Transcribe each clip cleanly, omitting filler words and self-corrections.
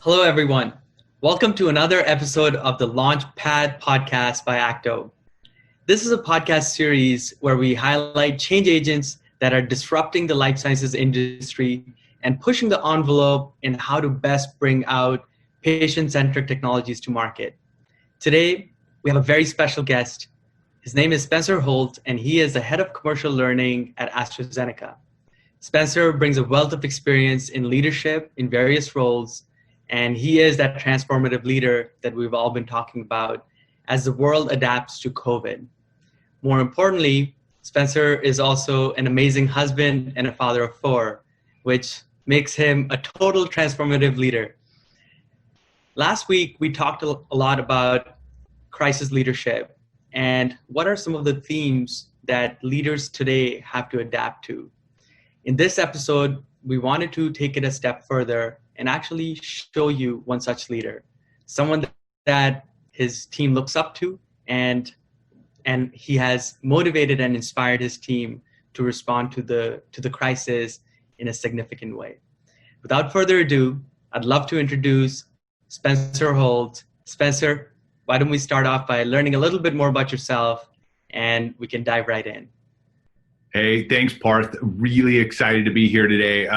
Hello, everyone. Welcome to another episode of the Launchpad Podcast by ACTO. This is a podcast series where we highlight change agents that are disrupting the life sciences industry and pushing the envelope in how to best bring out patient-centric technologies to market. Today, we have a very special guest. His name is Spencer Holt, and he is the head of commercial learning at AstraZeneca. Spencer brings a wealth of experience in leadership in various roles, and he is that transformative leader that we've all been talking about as the world adapts to COVID. More importantly, Spencer is also an amazing husband and a father of four, which makes him a total transformative leader. Last week, we talked a lot about crisis leadership and what are some of the themes that leaders today have to adapt to. In this episode, we wanted to take it a step further and actually show you one such leader, someone that his team looks up to, and he has motivated and inspired his team to respond to the crisis in a significant way. Without further ado, I'd love to introduce Spencer Holt. Spencer, why don't we start off by learning a little bit more about yourself, and we can dive right in. Hey, thanks, Parth. Really excited to be here today.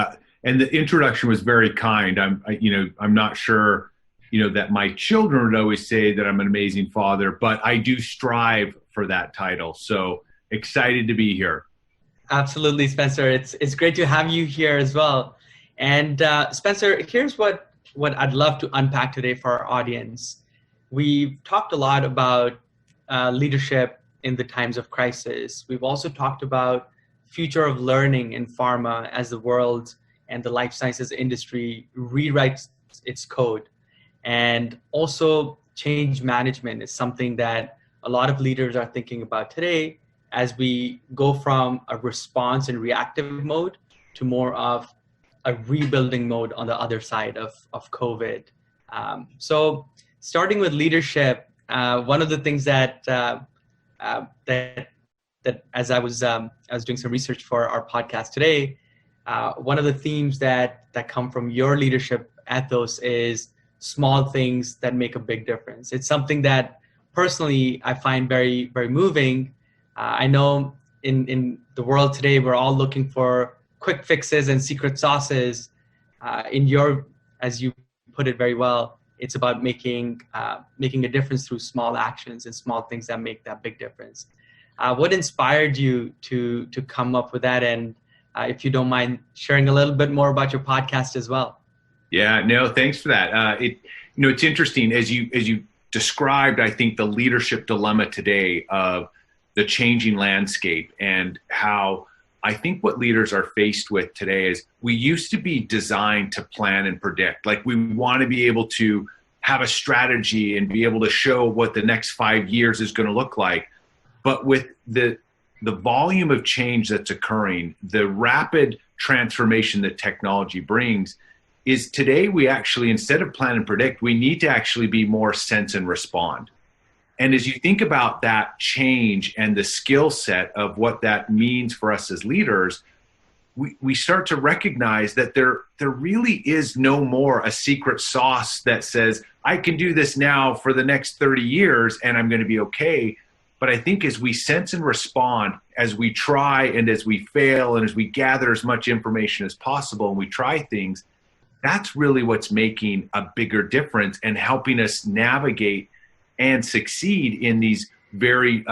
And the introduction was very kind. I'm not sure, that my children would always say that I'm an amazing father, but I do strive for that title. So excited to be here. Absolutely, Spencer. It's great to have you here as well. And Spencer, here's what I'd love to unpack today for our audience. We've talked a lot about leadership in the times of crisis. We've also talked about future of learning in pharma as the world and the life sciences industry rewrites its code. And also change management is something that a lot of leaders are thinking about today as we go from a response and reactive mode to more of a rebuilding mode on the other side of COVID. So starting with leadership, one of the things that as I was doing some research for our podcast today, one of the themes that come from your leadership ethos is small things that make a big difference. It's something that personally I find very, very moving. I know in the world today, we're all looking for quick fixes and secret sauces. As you put it very well, it's about making a difference through small actions and small things that make that big difference. What inspired you to come up with that? And if you don't mind sharing a little bit more about your podcast as well. Yeah, no, thanks for that. It's interesting as you described, I think, the leadership dilemma today of the changing landscape and how I think what leaders are faced with today is we used to be designed to plan and predict. Like we want to be able to have a strategy and be able to show what the next 5 years is going to look like. But with the volume of change that's occurring, the rapid transformation that technology brings, is today we actually, instead of plan and predict, we need to actually be more sense and respond. And as you think about that change and the skill set of what that means for us as leaders, we start to recognize that there really is no more a secret sauce that says, I can do this now for the next 30 years and I'm going to be okay. But I think as we sense and respond, as we try and as we fail and as we gather as much information as possible and we try things, that's really what's making a bigger difference and helping us navigate and succeed in these very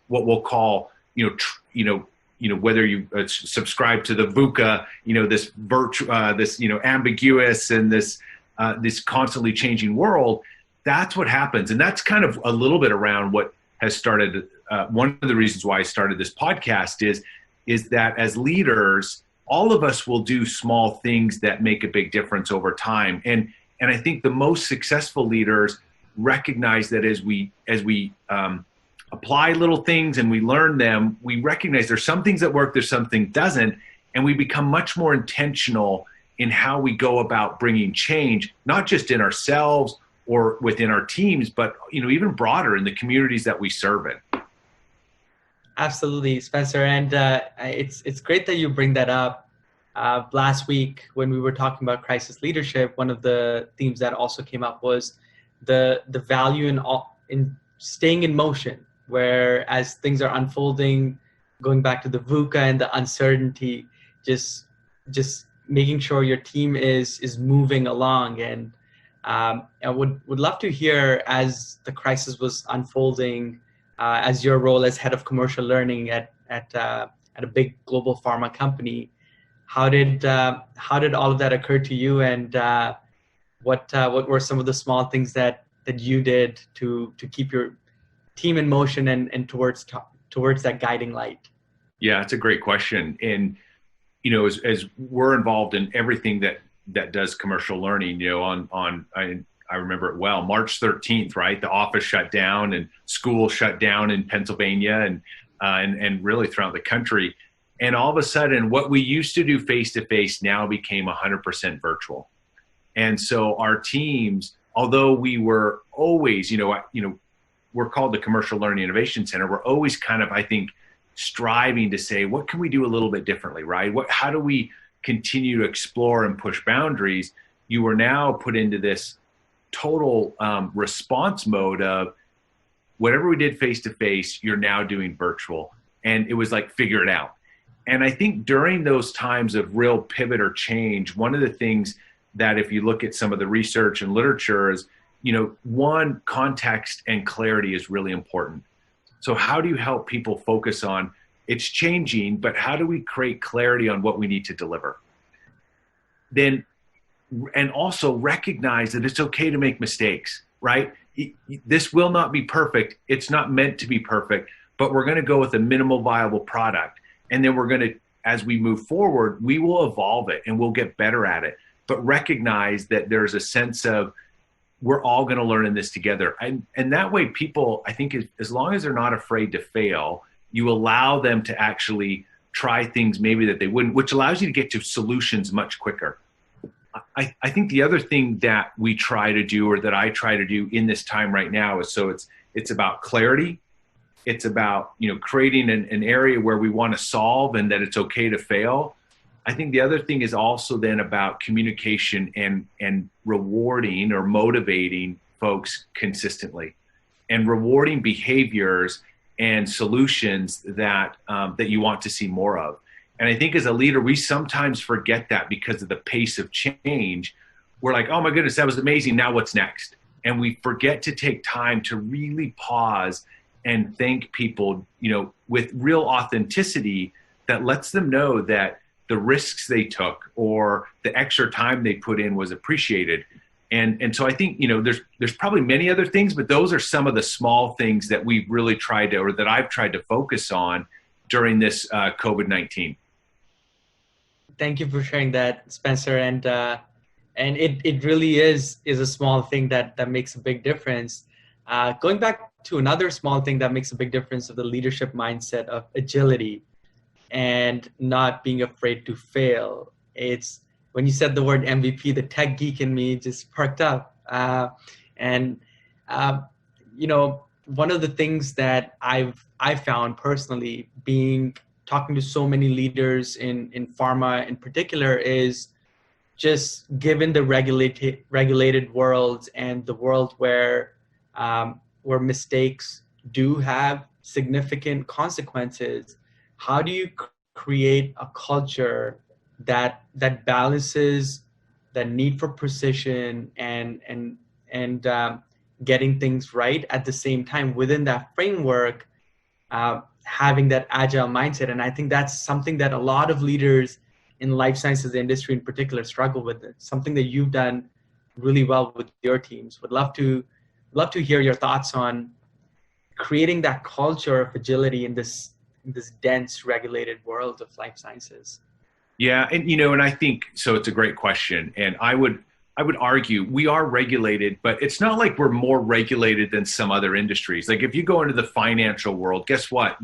what we'll call whether you subscribe to the VUCA, this this ambiguous and this constantly changing world. That's what happens, and that's kind of a little bit around what has started. One of the reasons why I started this podcast is that as leaders, all of us will do small things that make a big difference over time. And I think the most successful leaders recognize that as we apply little things and we learn them, we recognize there's some things that work, there's something doesn't, and we become much more intentional in how we go about bringing change, not just in ourselves or within our teams, but even broader in the communities that we serve in. Absolutely, Spencer, and it's great that you bring that up. Last week, when we were talking about crisis leadership, one of the themes that also came up was the value in staying in motion, where as things are unfolding, going back to the VUCA and the uncertainty, just making sure your team is moving along. And I would love to hear, as the crisis was unfolding, as your role as head of commercial learning at a big global pharma company, how did all of that occur to you, and what were some of the small things that you did to keep your team in motion and towards that guiding light? Yeah, it's a great question. And, as we're involved in everything that does commercial learning, I remember it well, March 13th, right? The office shut down and school shut down in Pennsylvania and really throughout the country. And all of a sudden, what we used to do face-to-face now became 100% virtual. And so our teams, although we were always, we're called the Commercial Learning Innovation Center, we're always kind of, I think, striving to say, what can we do a little bit differently, right? How do we continue to explore and push boundaries? You are now put into this total response mode of whatever we did face-to-face, you're now doing virtual. And it was like, figure it out. And I think during those times of real pivot or change, one of the things that if you look at some of the research and literature is, one, context and clarity is really important. So how do you help people focus on it's changing, but how do we create clarity on what we need to deliver? Then, and also recognize that it's okay to make mistakes, right? This will not be perfect. It's not meant to be perfect, but we're going to go with a minimal viable product. And then we're going to, as we move forward, we will evolve it and we'll get better at it. But recognize that there's a sense of we're all going to learn in this together. And that way people, I think, as long as they're not afraid to fail, you allow them to actually try things maybe that they wouldn't, which allows you to get to solutions much quicker. I think the other thing that we try to do, or that I try to do in this time right now, is it's about clarity. It's about, creating an area where we want to solve and that it's okay to fail. I think the other thing is also then about communication and rewarding or motivating folks consistently, and rewarding behaviors and solutions that you want to see more of. And I think as a leader, we sometimes forget that because of the pace of change. We're like, oh my goodness, that was amazing. Now what's next? And we forget to take time to really pause and thank people, with real authenticity that lets them know that the risks they took or the extra time they put in was appreciated. And so I think, there's probably many other things, but those are some of the small things that we've really tried to, or that I've tried to focus on during this COVID-19. Thank you for sharing that, Spencer. And it really is a small thing that makes a big difference. Going back to another small thing that makes a big difference of the leadership mindset of agility and not being afraid to fail. It's when you said the word MVP, the tech geek in me just perked up. One of the things that I found personally, talking to so many leaders in pharma in particular, is just given the regulated world and the world where mistakes do have significant consequences, how do you create a culture that balances the need for precision and getting things right at the same time within that framework, having that agile mindset? And I think that's something that a lot of leaders in life sciences industry in particular struggle with. It's something that you've done really well with your teams. Would love to hear your thoughts on creating that culture of agility in this dense regulated world of life sciences. Yeah, and I think so. It's a great question, and I would argue we are regulated, but it's not like we're more regulated than some other industries. Like if you go into the financial world, guess what?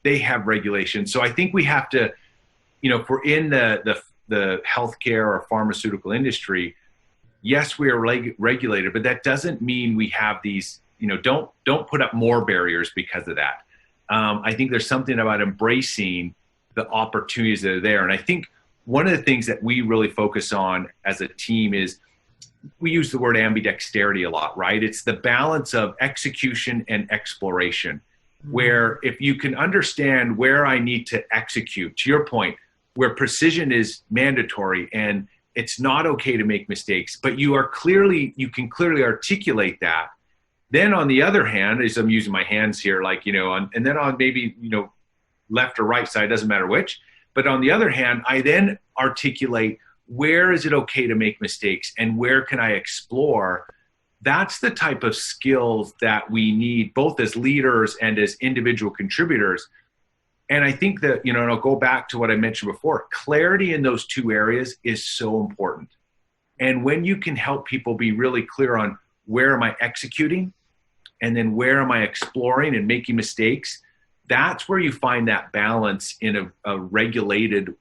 They have regulation. So I think we have to, if we're in the healthcare or pharmaceutical industry, yes, we are regulated, but that doesn't mean we have these. Don't put up more barriers because of that. I think there's something about embracing the opportunities that are there, and I think one of the things that we really focus on as a team is we use the word ambidexterity a lot, right? It's the balance of execution and exploration, where if you can understand where I need to execute, to your point, where precision is mandatory and it's not okay to make mistakes, but you can clearly articulate that. Then on the other hand, as I'm using my hands here, like, and then on maybe, left or right side, doesn't matter which, but on the other hand, I then articulate where is it okay to make mistakes and where can I explore. That's the type of skills that we need both as leaders and as individual contributors. And I think that, and I'll go back to what I mentioned before, clarity in those two areas is so important. And when you can help people be really clear on where am I executing and then where am I exploring and making mistakes, that's where you find that balance in a regulated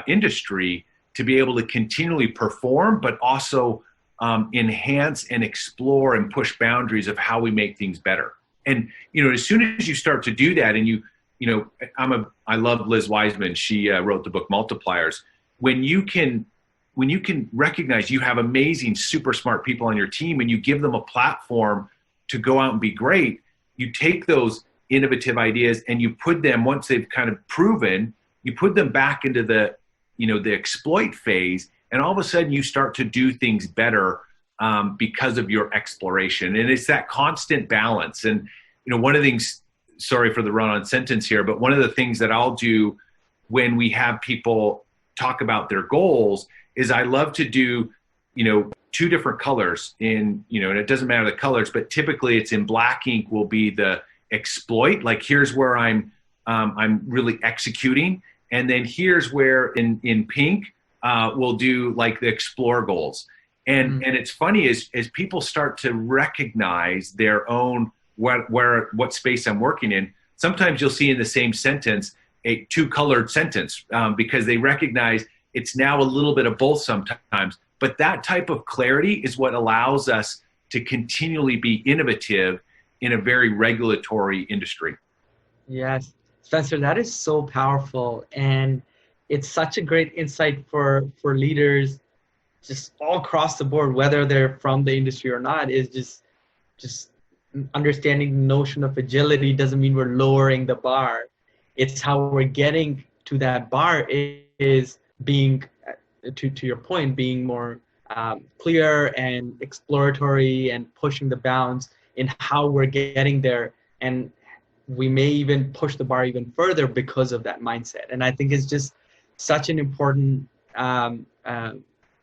industry to be able to continually perform, but also enhance and explore and push boundaries of how we make things better. And, as soon as you start to do that and I love Liz Wiseman. She wrote the book Multipliers. When you can recognize you have amazing, super smart people on your team and you give them a platform to go out and be great, you take those innovative ideas and you put them, once they've kind of proven, you put them back into the exploit phase, and all of a sudden you start to do things better because of your exploration. And it's that constant balance. And, one of the things, sorry for the run-on sentence here, but one of the things that I'll do when we have people talk about their goals is I love to do, two different colors and it doesn't matter the colors, but typically it's in black ink will be the exploit. Like here's where I'm really executing. And then here's where in pink, we'll do like the explore goals. And it's funny as people start to recognize their own what space I'm working in, sometimes you'll see in the same sentence a two-colored sentence because they recognize it's now a little bit of both sometimes. But that type of clarity is what allows us to continually be innovative in a very regulatory industry. Yes, Spencer, that is so powerful. And it's such a great insight for leaders just all across the board, whether they're from the industry or not, is just understanding the notion of agility doesn't mean we're lowering the bar. It's how we're getting to that bar is being, to your point, being more clear and exploratory and pushing the bounds in how we're getting there. And we may even push the bar even further because of that mindset. And I think it's just such an important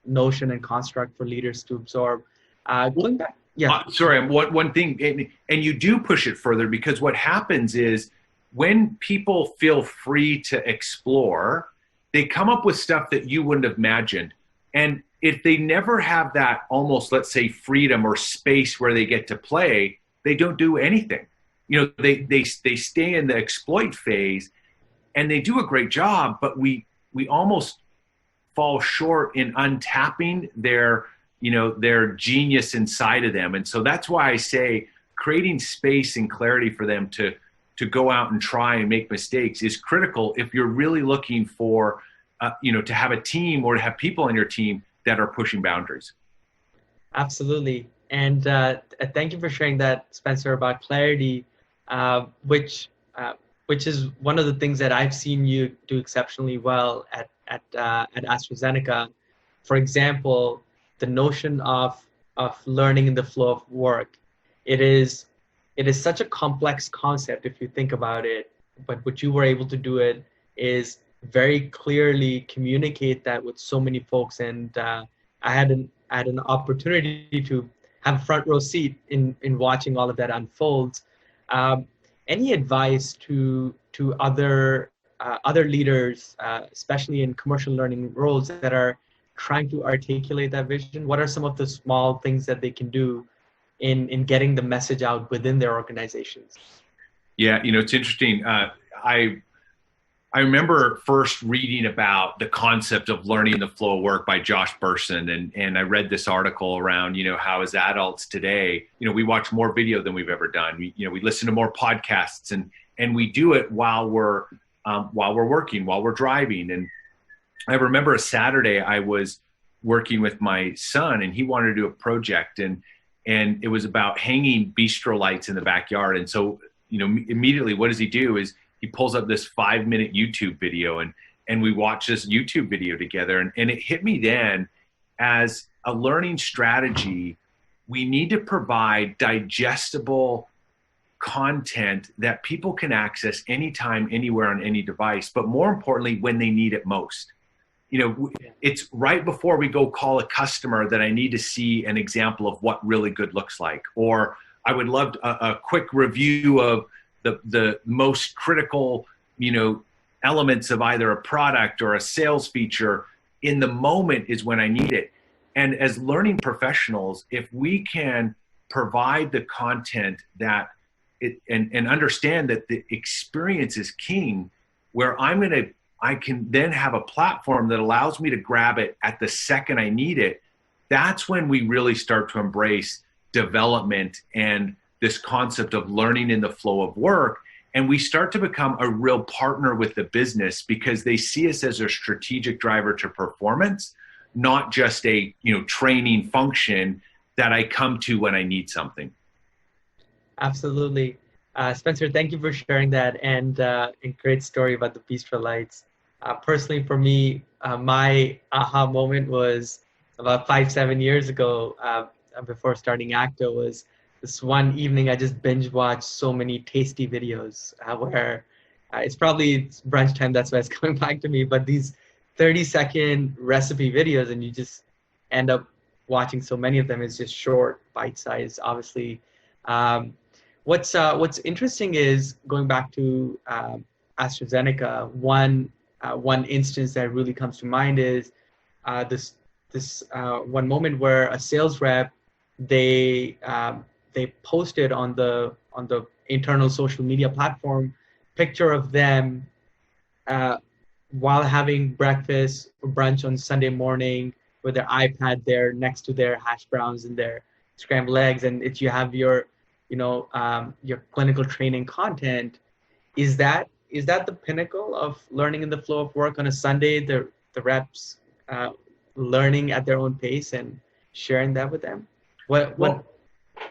notion and construct for leaders to absorb. Going back. Yeah. Sorry, one thing, and you do push it further because what happens is when people feel free to explore, they come up with stuff that you wouldn't have imagined. And if they never have that almost, let's say, freedom or space where they get to play, they don't do anything. They stay in the exploit phase and they do a great job, but we almost fall short in untapping their genius inside of them. And so that's why I say creating space and clarity for them to go out and try and make mistakes is critical if you're really looking for, to have a team or to have people on your team that are pushing boundaries. Absolutely. And thank you for sharing that, Spencer, about clarity, which is one of the things that I've seen you do exceptionally well at AstraZeneca. For example, the notion of learning in the flow of work. It is such a complex concept if you think about it, but what you were able to do it is very clearly communicate that with so many folks. And I had an opportunity to have a front row seat in watching all of that unfold. Any advice to other leaders, especially in commercial learning roles that are trying to articulate that vision? What are some of the small things that they can do in getting the message out within their organizations? Yeah, it's interesting. I remember first reading about the concept of learning the flow of work by Josh Bersin, and I read this article around, how as adults today, we watch more video than we've ever done. We listen to more podcasts, and we do it while we're working, while we're driving, I remember a Saturday I was working with my son, and he wanted to do a project, and it was about hanging bistro lights in the backyard. And so, immediately what does he do is he pulls up this 5-minute YouTube video, and we watch this YouTube video together. And it hit me then, as a learning strategy, we need to provide digestible content that people can access anytime, anywhere, on any device, but more importantly, when they need it most. It's right before we go call a customer that I need to see an example of what really good looks like. Or I would love a quick review of the most critical, elements of either a product or a sales feature. In the moment is when I need it. And as learning professionals, if we can provide the content that and understand that the experience is king, where I can then have a platform that allows me to grab it at the second I need it, that's when we really start to embrace development and this concept of learning in the flow of work. And we start to become a real partner with the business, because they see us as a strategic driver to performance, not just a training function that I come to when I need something. Absolutely. Spencer, thank you for sharing that, and a great story about the bistro lights. Personally, for me, my aha moment was about 5-7 years ago, before starting ACTO. Was this one evening I just binge watched so many tasty videos, where it's probably brunch time, that's why it's coming back to me, but these 30-second recipe videos, and you just end up watching so many of them. It's just short, bite-sized, obviously. What's interesting is, going back to AstraZeneca, one instance that really comes to mind is this one moment where a sales rep, they posted on the internal social media platform picture of them while having breakfast or brunch on Sunday morning, with their iPad there next to their hash browns and their scrambled eggs, and if you have your your clinical training content. Is that the pinnacle of learning in the flow of work on a Sunday? The reps learning at their own pace and sharing that with them.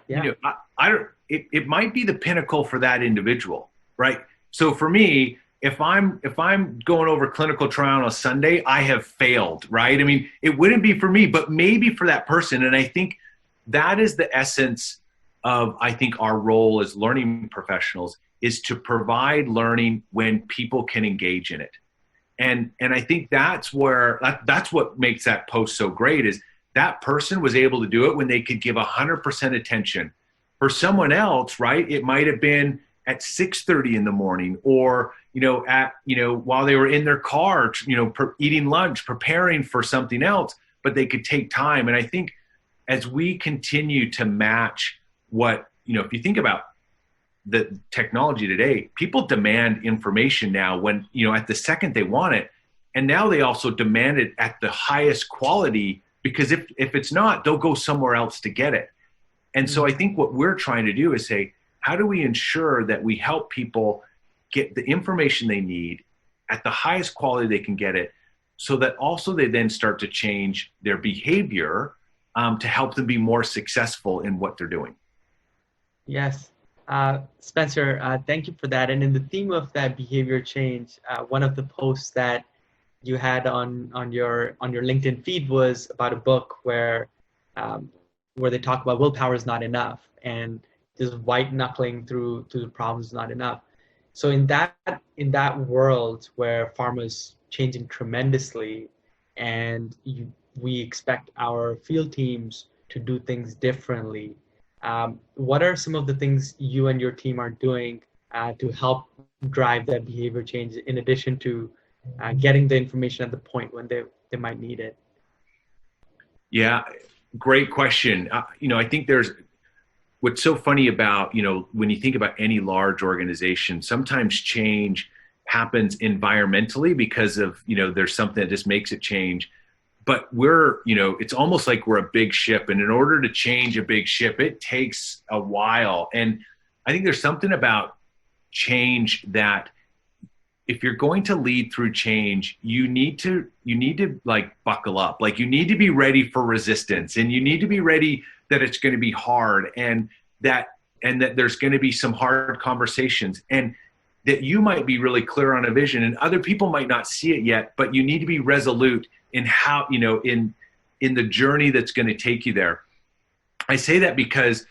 Yeah. I don't. It might be the pinnacle for that individual, right? So for me, if I'm going over clinical trial on a Sunday, I have failed, right? I mean, it wouldn't be for me, but maybe for that person. And I think that is the essence of, I think, our role as learning professionals, is to provide learning when people can engage in it. And I think that's what makes that post so great, is that person was able to do it when they could give 100% attention. For someone else, right, it might have been at 6:30 in the morning, or while they were in their car, eating lunch, preparing for something else, but they could take time. And I think as we continue to match what, if you think about the technology today, people demand information now when, at the second they want it. And now they also demand it at the highest quality, because if it's not, they'll go somewhere else to get it. And so I think what we're trying to do is say, how do we ensure that we help people get the information they need at the highest quality they can get it, so that also they then start to change their behavior to help them be more successful in what they're doing. Yes. Spencer, thank you for that. And in the theme of that behavior change, one of the posts that you had on your LinkedIn feed was about a book where they talk about willpower is not enough, and just white knuckling through the problems is not enough. So in that world where pharma is changing tremendously, and we expect our field teams to do things differently, what are some of the things you and your team are doing to help drive that behavior change, in addition to getting the information at the point when they might need it? Yeah, great question. I think what's so funny about, when you think about any large organization, sometimes change happens environmentally because of, there's something that just makes it change. But it's almost like we're a big ship, and in order to change a big ship, it takes a while. And I think there's something about change that if you're going to lead through change, you need to like buckle up. Like you need to be ready for resistance, and you need to be ready that it's going to be hard, and that there's going to be some hard conversations, and that you might be really clear on a vision and other people might not see it yet, but you need to be resolute in how, in the journey that's going to take you there. I say that because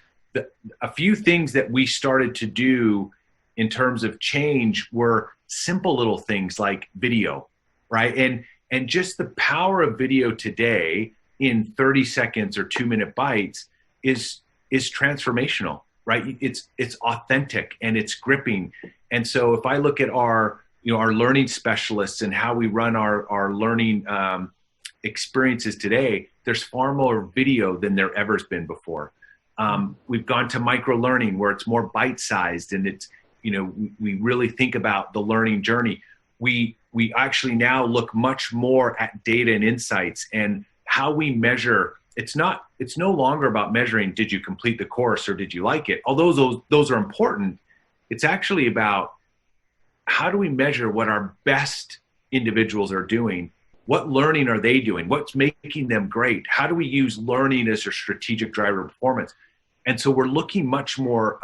a few things that we started to do in terms of change were simple little things like video, right? And just the power of video today in 30 seconds or 2-minute bites is transformational, right? It's authentic and it's gripping. And so if I look at our learning specialists and how we run our learning experiences today, there's far more video than there ever has been before. We've gone to micro learning where it's more bite-sized, and it's, we really think about the learning journey. We actually now look much more at data and insights and how we measure. It's no longer about measuring, did you complete the course or did you like it? Although those are important, it's actually about how do we measure what our best individuals are doing? What learning are they doing? What's making them great? How do we use learning as a strategic driver of performance? And so we're looking much more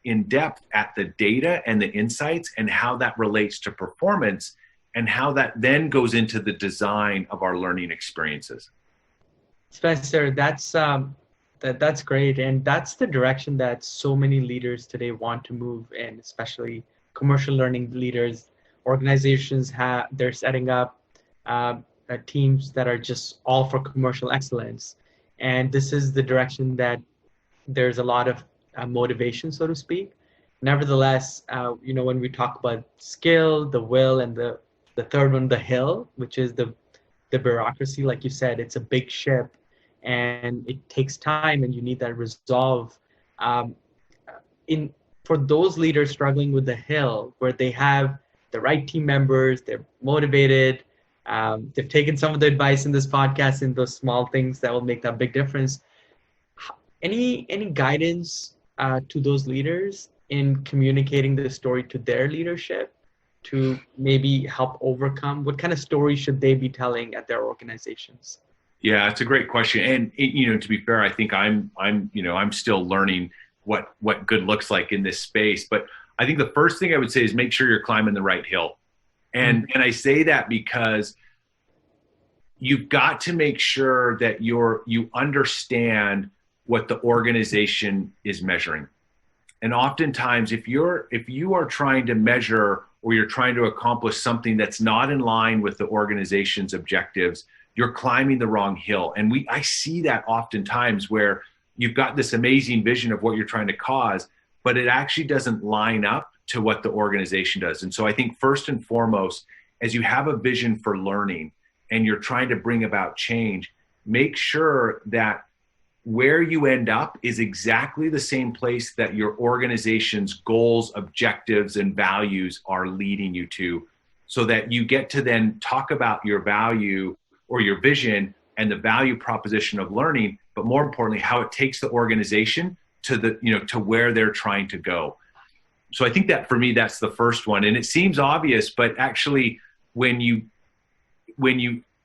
in depth at the data and the insights and how that relates to performance and how that then goes into the design of our learning experiences. Spencer, that's great. And that's the direction that so many leaders today want to move in, especially commercial learning leaders. Organizations they're setting up teams that are just all for commercial excellence. And this is the direction that there's a lot of motivation, so to speak. Nevertheless, when we talk about skill, the will, and the third one, the hill, which is the bureaucracy, like you said, it's a big ship and it takes time, and you need that resolve. For those leaders struggling with the hill, where they have the right team members, they're motivated, they've taken some of the advice in this podcast in those small things that will make that big difference. Any guidance to those leaders in communicating the story to their leadership to maybe help overcome? What kind of story should they be telling at their organizations? Yeah, it's a great question. And, to be fair, I think I'm still learning what good looks like in this space. But I think the first thing I would say is make sure you're climbing the right hill. And I say that because you've got to make sure that you understand what the organization is measuring. And oftentimes, if you are trying to measure or you're trying to accomplish something that's not in line with the organization's objectives, you're climbing the wrong hill. And I see that oftentimes where you've got this amazing vision of what you're trying to cause, but it actually doesn't line up to what the organization does. And so I think first and foremost, as you have a vision for learning and you're trying to bring about change, make sure that where you end up is exactly the same place that your organization's goals, objectives, and values are leading you to, so that you get to then talk about your value or your vision and the value proposition of learning, but more importantly, how it takes the organization to where they're trying to go. So I think that for me, that's the first one. And it seems obvious, but actually when you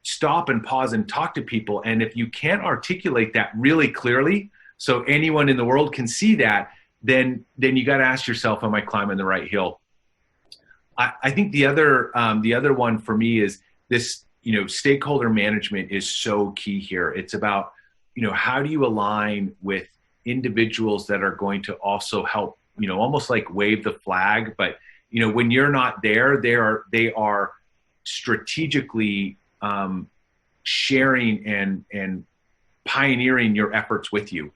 stop and pause and talk to people, and if you can't articulate that really clearly so anyone in the world can see that, then you got to ask yourself, am I climbing the right hill? I think the other one for me is this, stakeholder management is so key here. It's about, how do you align with individuals that are going to also help, almost like wave the flag, but, when you're not there, they are strategically sharing and pioneering your efforts with you.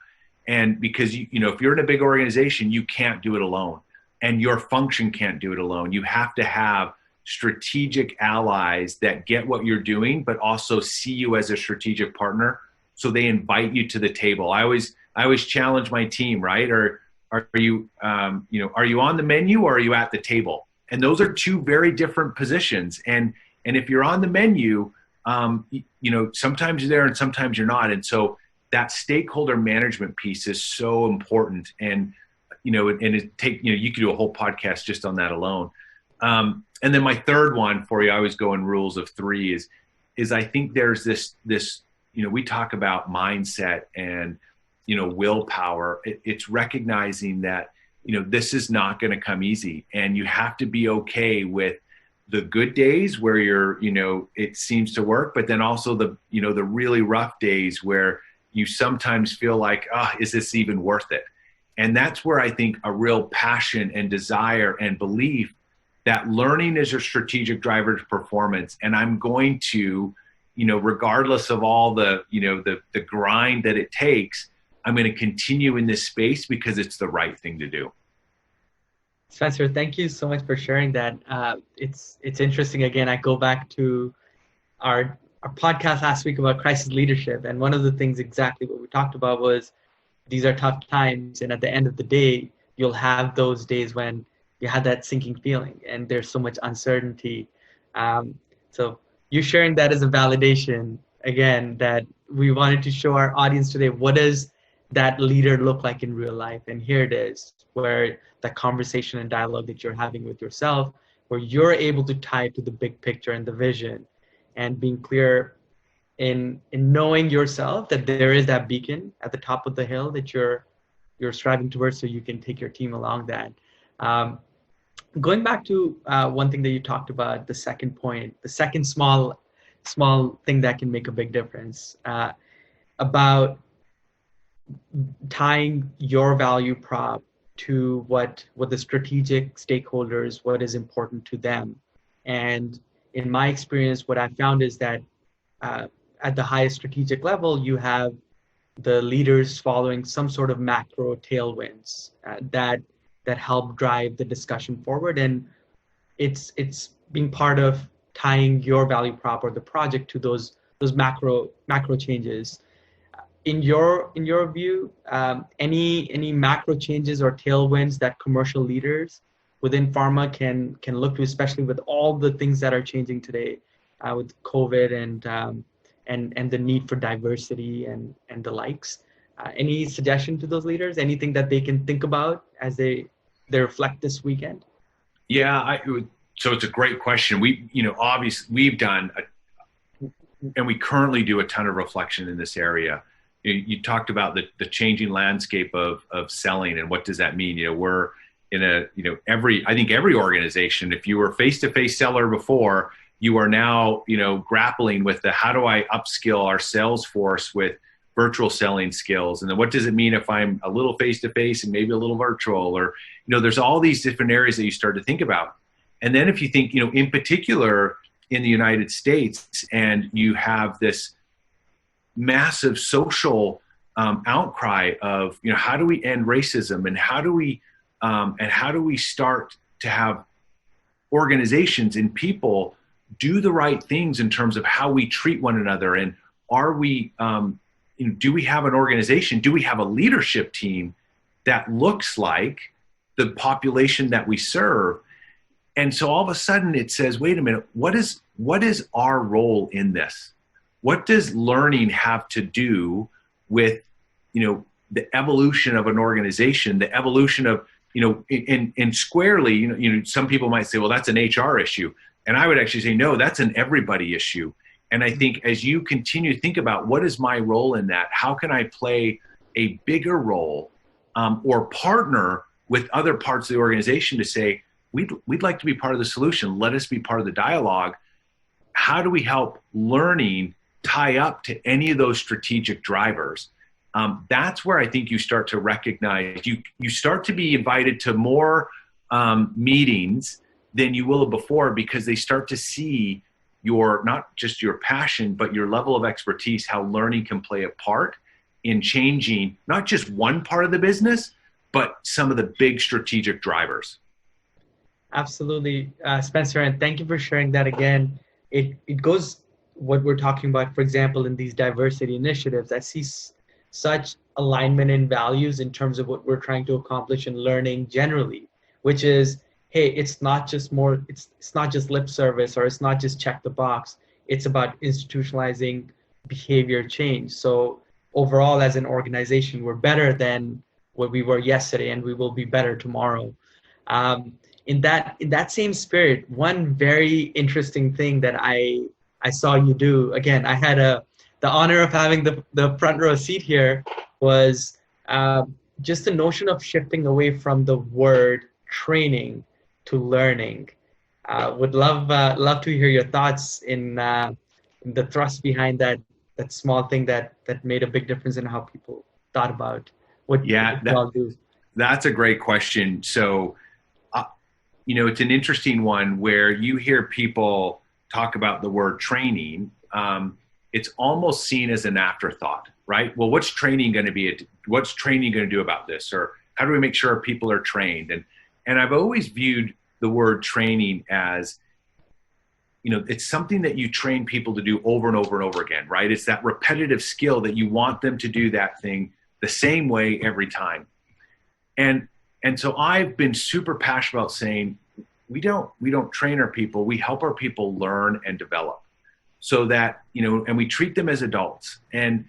And because, if you're in a big organization, you can't do it alone, and your function can't do it alone. You have to have strategic allies that get what you're doing, but also see you as a strategic partner. So they invite you to the table. I always challenge my team, right? Or are you on the menu or are you at the table? And those are two very different positions. And if you're on the menu, sometimes you're there and sometimes you're not. And so that stakeholder management piece is so important. And, you could do a whole podcast just on that alone. And then my third one for you, I always go in rules of three is I think there's this, we talk about mindset and, willpower. It's recognizing that, this is not going to come easy, and you have to be okay with the good days where it seems to work, but then also the really rough days where you sometimes feel like, is this even worth it? And that's where I think a real passion and desire and belief that learning is a strategic driver to performance. And I'm going to, regardless of all the grind that it takes, I'm going to continue in this space because it's the right thing to do. Spencer, thank you so much for sharing that. It's interesting. Again, I go back to our podcast last week about crisis leadership. And one of the things exactly what we talked about was these are tough times. And at the end of the day, you'll have those days when you have that sinking feeling and there's so much uncertainty. So you sharing that as a validation, again, that we wanted to show our audience today, what does that leader look like in real life? And here it is, where the conversation and dialogue that you're having with yourself, where you're able to tie to the big picture and the vision, and being clear in knowing yourself that there is that beacon at the top of the hill that you're striving towards, so you can take your team along that. Going back to one thing that you talked about, the second point, the second small thing that can make a big difference, about tying your value prop to what the strategic stakeholders, what is important to them. And in my experience, what I found is that at the highest strategic level, you have the leaders following some sort of macro tailwinds that help drive the discussion forward. And it's being part of tying your value prop or the project to those macro changes. In your view, any macro changes or tailwinds that commercial leaders within pharma can look to, especially with all the things that are changing today, with COVID and the need for diversity and the likes. Any suggestion to those leaders? Anything that they can think about as they reflect this weekend? Yeah, so it's a great question. Obviously we've done, and we currently do a ton of reflection in this area. You talked about the changing landscape of selling, and what does that mean? We're in I think every organization, if you were face-to-face seller before, you are now, grappling with how do I upskill our sales force with virtual selling skills? And then what does it mean if I'm a little face-to-face and maybe a little virtual? Or, there's all these different areas that you start to think about. And then if you think, in particular in the United States, and you have this massive social outcry of, how do we end racism, and how do we start to have organizations and people do the right things in terms of how we treat one another? And are we, do we have an organization? Do we have a leadership team that looks like the population that we serve? And so all of a sudden it says, wait a minute, what is our role in this? What does learning have to do with, the evolution of an organization, the evolution of, and squarely, some people might say, well, that's an HR issue. And I would actually say, no, that's an everybody issue. And I think as you continue to think about what is my role in that, how can I play a bigger role, or partner with other parts of the organization to say, we'd like to be part of the solution. Let us be part of the dialogue. How do we help learning tie up to any of those strategic drivers? That's where I think you start to recognize, you start to be invited to more meetings than you will have before, because they start to see not just your passion, but your level of expertise, how learning can play a part in changing not just one part of the business, but some of the big strategic drivers. Absolutely, Spencer, and thank you for sharing that again. It goes what we're talking about, for example, in these diversity initiatives. I see such alignment in values in terms of what we're trying to accomplish in learning generally, which is, hey, it's not just lip service, or it's not just check the box. It's about institutionalizing behavior change. So overall, as an organization, we're better than what we were yesterday, and we will be better tomorrow. in that same spirit, one very interesting thing that I saw you do, again, I had the honor of having the front row seat here, was just the notion of shifting away from the word training to learning. Would love to hear your thoughts in the thrust behind that small thing that made a big difference in how people thought about what Yeah, you all do. that's a great question. So, it's an interesting one where you hear people talk about the word training. It's almost seen as an afterthought, right? Well, what's training going to be? What's training going to do about this? Or how do we make sure people are trained? And I've always viewed the word training as, it's something that you train people to do over and over and over again, right? It's that repetitive skill that you want them to do that thing the same way every time. And so I've been super passionate about saying, we don't train our people, we help our people learn and develop so that, and we treat them as adults. And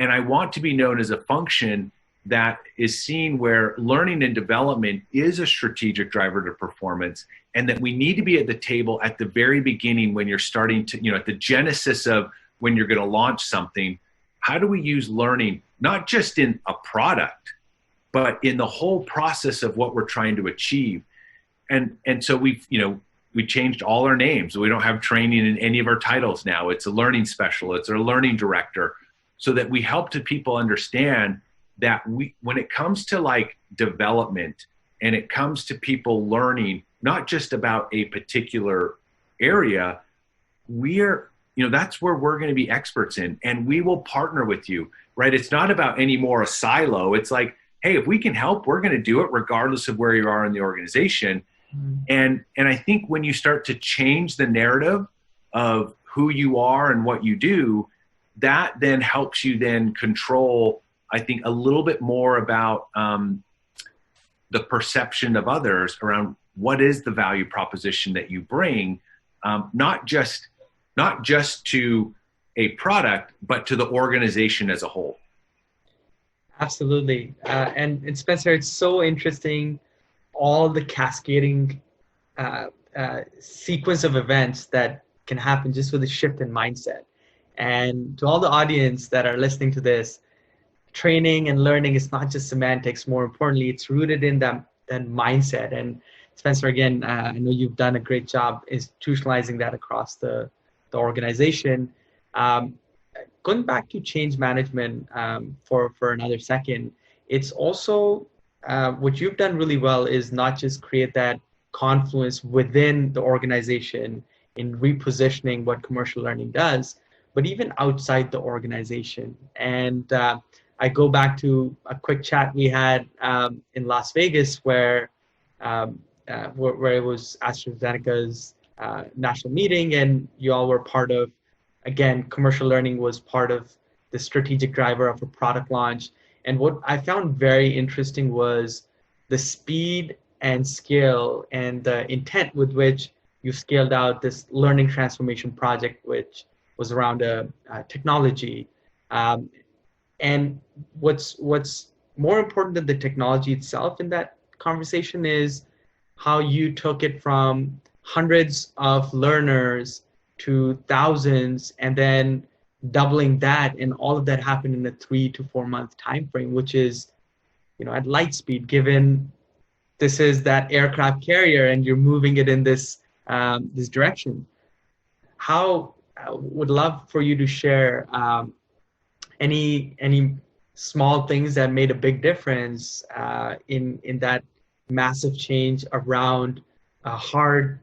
I want to be known as a function that is seen where learning and development is a strategic driver to performance, and that we need to be at the table at the very beginning when you're starting to, at the genesis of when you're going to launch something. How do we use learning, not just in a product, but in the whole process of what we're trying to achieve? And so we changed all our names. We don't have training in any of our titles now. It's a learning specialist or a learning director, so that we help to people understand that when it comes to like development and it comes to people learning, not just about a particular area, that's where we're going to be experts in, and we will partner with you, right? It's not about any more a silo. It's like, hey, if we can help, we're going to do it regardless of where you are in the organization. And I think when you start to change the narrative of who you are and what you do, that then helps you then control, I think, a little bit more about the perception of others around what is the value proposition that you bring, not just to a product, but to the organization as a whole. Absolutely. And Spencer, it's so interesting, all the cascading sequence of events that can happen just with a shift in mindset. And to all the audience that are listening to this, training and learning is not just semantics. More importantly, it's rooted in that mindset. And Spencer, again, I know you've done a great job institutionalizing that across the organization. Going back to change management for another second, it's also what you've done really well is not just create that confluence within the organization in repositioning what commercial learning does, but even outside the organization. And I go back to a quick chat we had in Las Vegas where it was AstraZeneca's national meeting, and you all were part of, again, commercial learning was part of the strategic driver of a product launch. And what I found very interesting was the speed and scale and the intent with which you scaled out this learning transformation project, which was around technology. And what's more important than the technology itself in that conversation is how you took it from hundreds of learners to thousands, and then doubling that, and all of that happened in a 3 to 4 month time frame, which is, at light speed, given this is that aircraft carrier and you're moving it in this direction. How would love for you to share any small things that made a big difference in that massive change around a hard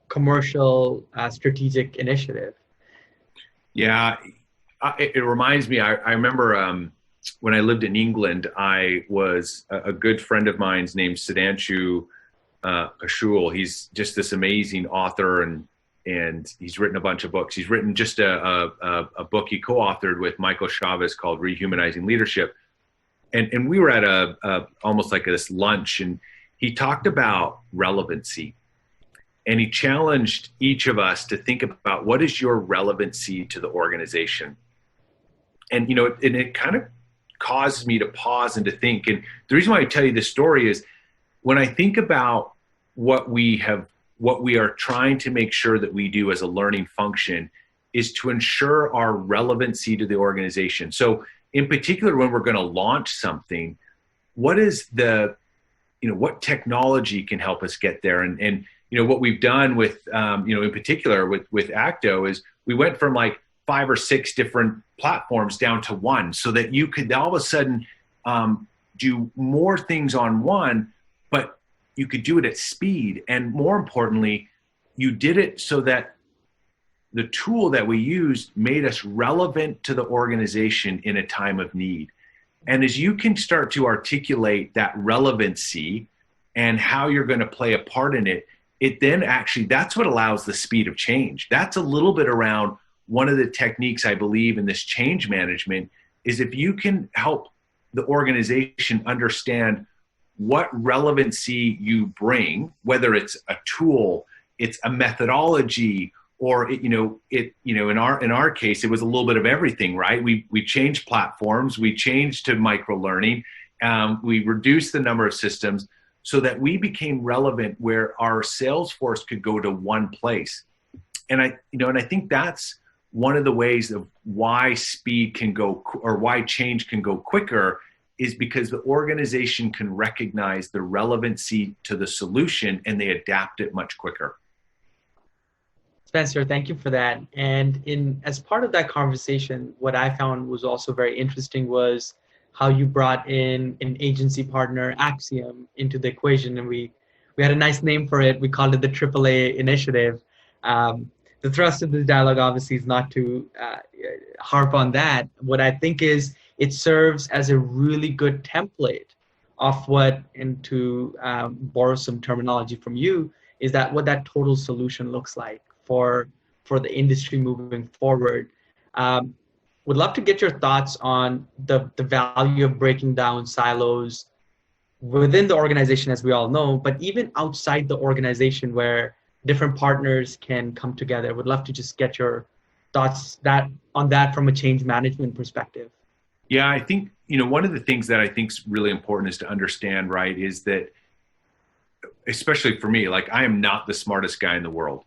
commercial strategic initiative. Yeah, it reminds me, I remember when I lived in England, I was a good friend of mine's named Sudhanshu Ashul. He's just this amazing author, and he's written a bunch of books. He's written just a book he co-authored with Michael Chavez called Rehumanizing Leadership. And we were at almost like this lunch, and he talked about relevancy. And he challenged each of us to think about what is your relevancy to the organization. And, and it kind of caused me to pause and to think. And the reason why I tell you this story is when I think about what we are trying to make sure that we do as a learning function is to ensure our relevancy to the organization. So in particular, when we're going to launch something, what is what technology can help us get there? And what we've done with, in particular with ACTO is we went from like 5 or 6 different platforms down to one, so that you could all of a sudden do more things on one, but you could do it at speed. And more importantly, you did it so that the tool that we used made us relevant to the organization in a time of need. And as you can start to articulate that relevancy and how you're going to play a part in it, it then actually, that's what allows the speed of change. That's a little bit around one of the techniques I believe in this change management is if you can help the organization understand what relevancy you bring, whether it's a tool, it's a methodology, or in our case, it was a little bit of everything, right? We changed platforms, we changed to micro learning, we reduced the number of systems so that we became relevant where our sales force could go to one place. And I think that's one of the ways of why speed can go, or why change can go quicker, is because the organization can recognize the relevancy to the solution and they adapt it much quicker. Spencer, thank you for that. And as part of that conversation, what I found was also very interesting was how you brought in an agency partner, Axiom, into the equation. And we had a nice name for it. We called it the AAA initiative. The thrust of this dialogue obviously is not to harp on that. What I think is it serves as a really good template of what, and to borrow some terminology from you, is that what that total solution looks like for the industry moving forward. Would love to get your thoughts on the value of breaking down silos within the organization, as we all know, but even outside the organization where different partners can come together. Would love to just get your thoughts on that from a change management perspective. Yeah, I think, one of the things that I think is really important is to understand, right, is that, especially for me, like I am not the smartest guy in the world.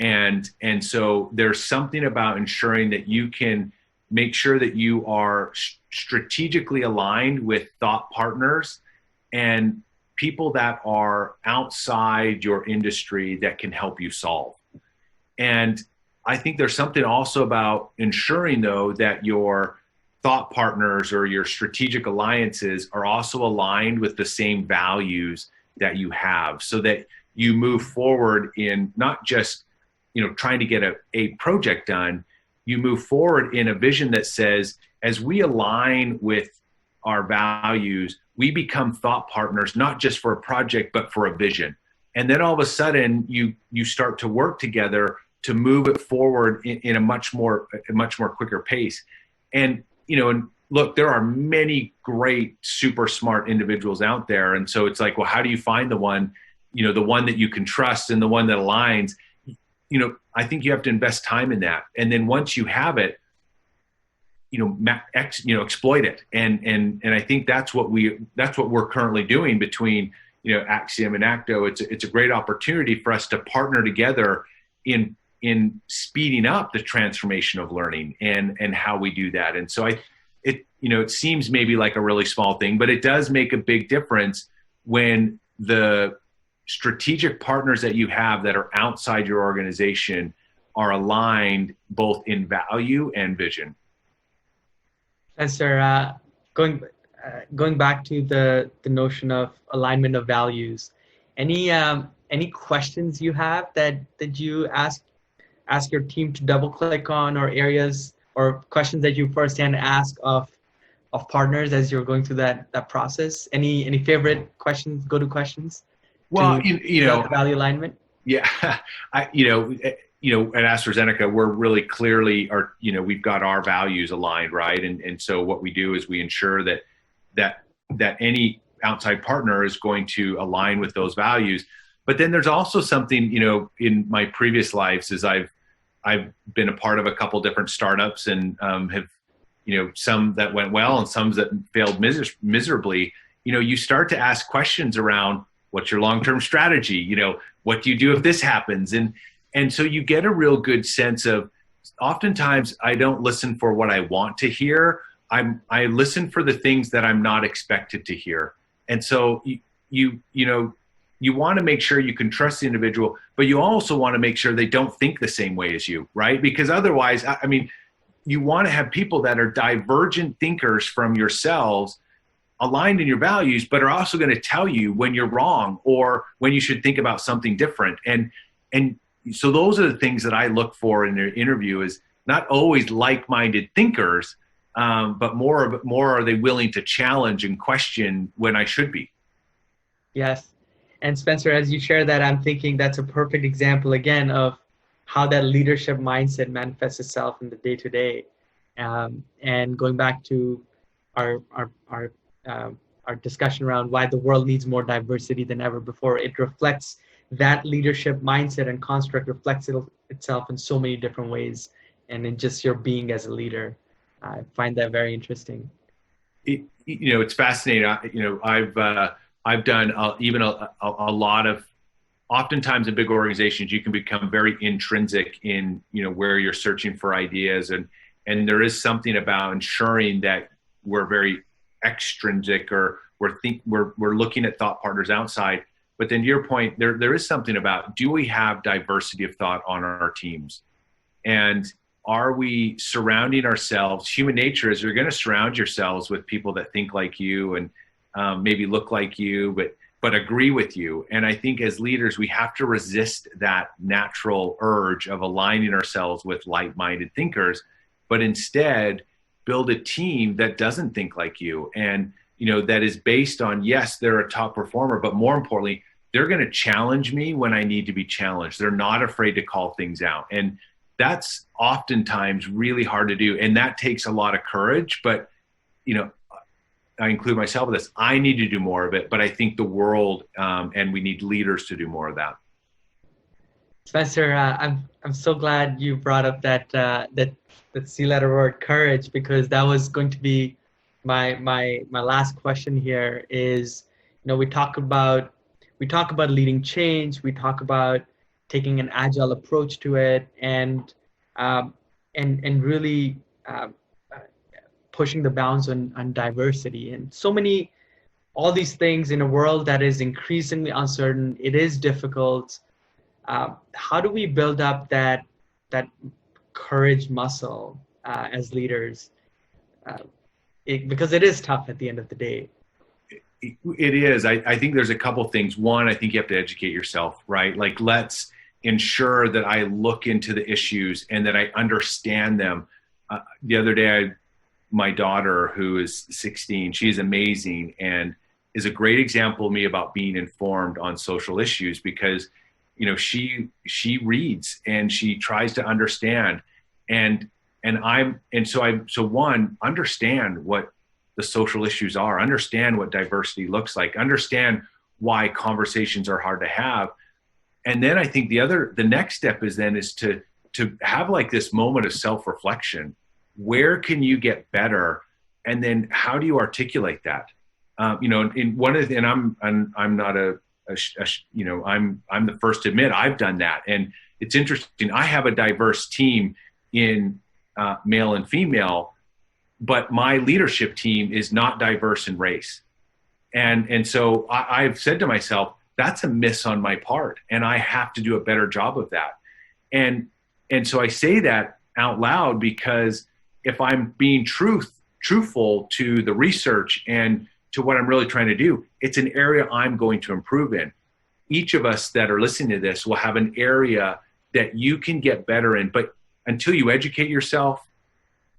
And so there's something about ensuring that you can make sure that you are strategically aligned with thought partners and people that are outside your industry that can help you solve. And I think there's something also about ensuring, though, that your thought partners or your strategic alliances are also aligned with the same values that you have, so that you move forward in not just trying to get a project done. You move forward in a vision that says, as we align with our values, we become thought partners, not just for a project, but for a vision. And then all of a sudden you start to work together to move it forward in a much more quicker pace. And, and look, there are many great, super smart individuals out there. And so it's like, well, how do you find the one that you can trust and the one that aligns? I think you have to invest time in that. And then once you have it, exploit it. And I think that's what we're currently doing between, Axiom and ACTO. It's a great opportunity for us to partner together in speeding up the transformation of learning and how we do that. And so it seems maybe like a really small thing, but it does make a big difference when the strategic partners that you have that are outside your organization are aligned both in value and vision. Spencer, going back to the notion of alignment of values, any questions you have that you ask your team to double click on, or areas or questions that you firsthand ask of partners as you're going through that process? Any favorite questions, go-to questions? Well, value alignment. Yeah, at AstraZeneca, we're really clearly we've got our values aligned, right? And so what we do is we ensure that any outside partner is going to align with those values. But then there's also something, in my previous lives, is I've been a part of a couple different startups and have, some that went well and some that failed miserably. You start to ask questions around, what's your long-term strategy? What do you do if this happens? And so you get a real good sense of, oftentimes I don't listen for what I want to hear. I listen for the things that I'm not expected to hear. And so you want to make sure you can trust the individual, but you also want to make sure they don't think the same way as you, right? Because otherwise, you want to have people that are divergent thinkers from yourselves, aligned in your values, but are also going to tell you when you're wrong or when you should think about something different. And so those are the things that I look for in an interview, is not always like-minded thinkers, but more are they willing to challenge and question when I should be. Yes. And Spencer, as you share that, I'm thinking that's a perfect example again of how that leadership mindset manifests itself in the day-to-day. And going back to our discussion around why the world needs more diversity than ever before, it reflects that leadership mindset and construct reflects itself in so many different ways, and in just your being as a leader. I find that very interesting. It's fascinating. I've done even a lot of, oftentimes in big organizations, you can become very intrinsic in, where you're searching for ideas. And there is something about ensuring that we're very extrinsic, or we're looking at thought partners outside. But then to your point, there is something about, do we have diversity of thought on our teams? And are we surrounding ourselves? Human nature is you're going to surround yourselves with people that think like you and maybe look like you, but agree with you. And I think as leaders, we have to resist that natural urge of aligning ourselves with like-minded thinkers, but instead build a team that doesn't think like you, and that is based on, yes, they're a top performer, but more importantly, they're going to challenge me when I need to be challenged. They're not afraid to call things out. And that's oftentimes really hard to do. And that takes a lot of courage, but, I include myself in this. I need to do more of it, but I think the world and we need leaders to do more of that. Spencer, I'm so glad you brought up that C-letter word, courage, because that was going to be my last question here. Is, we talk about leading change, we talk about taking an agile approach to it, and really pushing the bounds on diversity, and all these things in a world that is increasingly uncertain. It is difficult. How do we build up that courage muscle as leaders? Because it is tough at the end of the day. It is. I think there's a couple things. One, I think you have to educate yourself, right? Like, let's ensure that I look into the issues and that I understand them. The other day, my daughter, who is 16, she's amazing and is a great example of me about being informed on social issues, because she reads and she tries to understand, so one, understand what the social issues are, understand what diversity looks like, understand why conversations are hard to have. And then I think the next step is to have like this moment of self-reflection. Where can you get better? And then how do you articulate that? In one of the, and I'm not I'm the first to admit I've done that. And it's interesting. I have a diverse team in male and female, but my leadership team is not diverse in race. And so I've said to myself, that's a miss on my part, and I have to do a better job of that. And so I say that out loud, because if I'm being truthful to the research and to what I'm really trying to do, it's an area I'm going to improve in. Each of us that are listening to this will have an area that you can get better in. But until you educate yourself,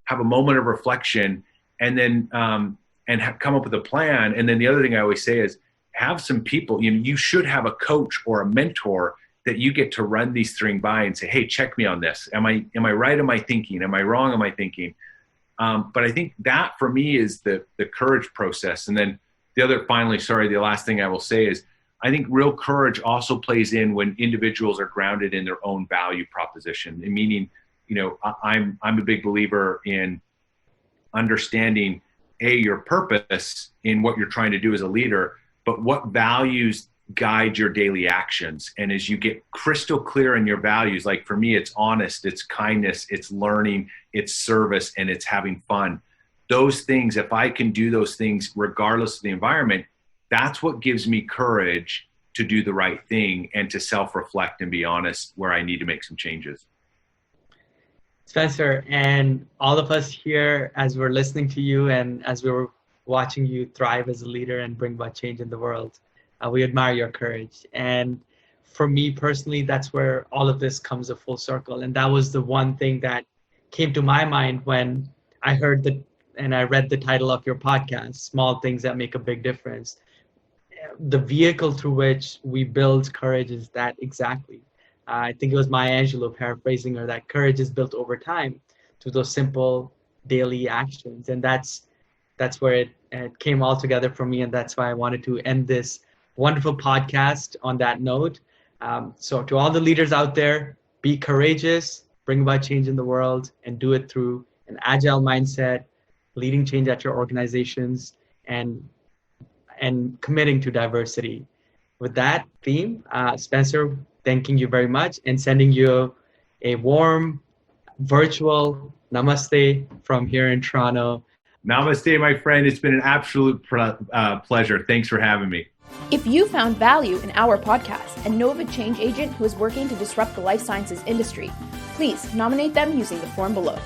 have a moment of reflection, and then come up with a plan. And then the other thing I always say is, have some people, you should have a coach or a mentor that you get to run these things by and say, hey, check me on this. Am I right? Am I thinking? Am I wrong? Am I thinking? But I think that for me is the courage process. And then the last thing I will say is, I think real courage also plays in when individuals are grounded in their own value proposition. And meaning, I'm a big believer in understanding your purpose in what you're trying to do as a leader, but what values guide your daily actions. And as you get crystal clear in your values, like for me, it's honest, it's kindness, it's learning, it's service, and it's having fun. Those things, if I can do those things regardless of the environment, that's what gives me courage to do the right thing and to self-reflect and be honest where I need to make some changes. Spencer, and all of us here, as we're listening to you and as we were watching you thrive as a leader and bring about change in the world, we admire your courage. And for me personally, that's where all of this comes a full circle. And that was the one thing that came to my mind when I heard and I read the title of your podcast, Small Things That Make a Big Difference. The vehicle through which we build courage is that exactly. I think it was Maya Angelou paraphrasing her, that courage is built over time through those simple daily actions. And that's where it came all together for me. And that's why I wanted to end this wonderful podcast on that note. So to all the leaders out there, be courageous, bring about change in the world, and do it through an agile mindset, leading change at your organizations, and committing to diversity. With that theme, Spencer, thanking you very much and sending you a warm virtual namaste from here in Toronto. Namaste, my friend. It's been an absolute pleasure. Thanks for having me. If you found value in our podcast and know of a change agent who is working to disrupt the life sciences industry, please nominate them using the form below.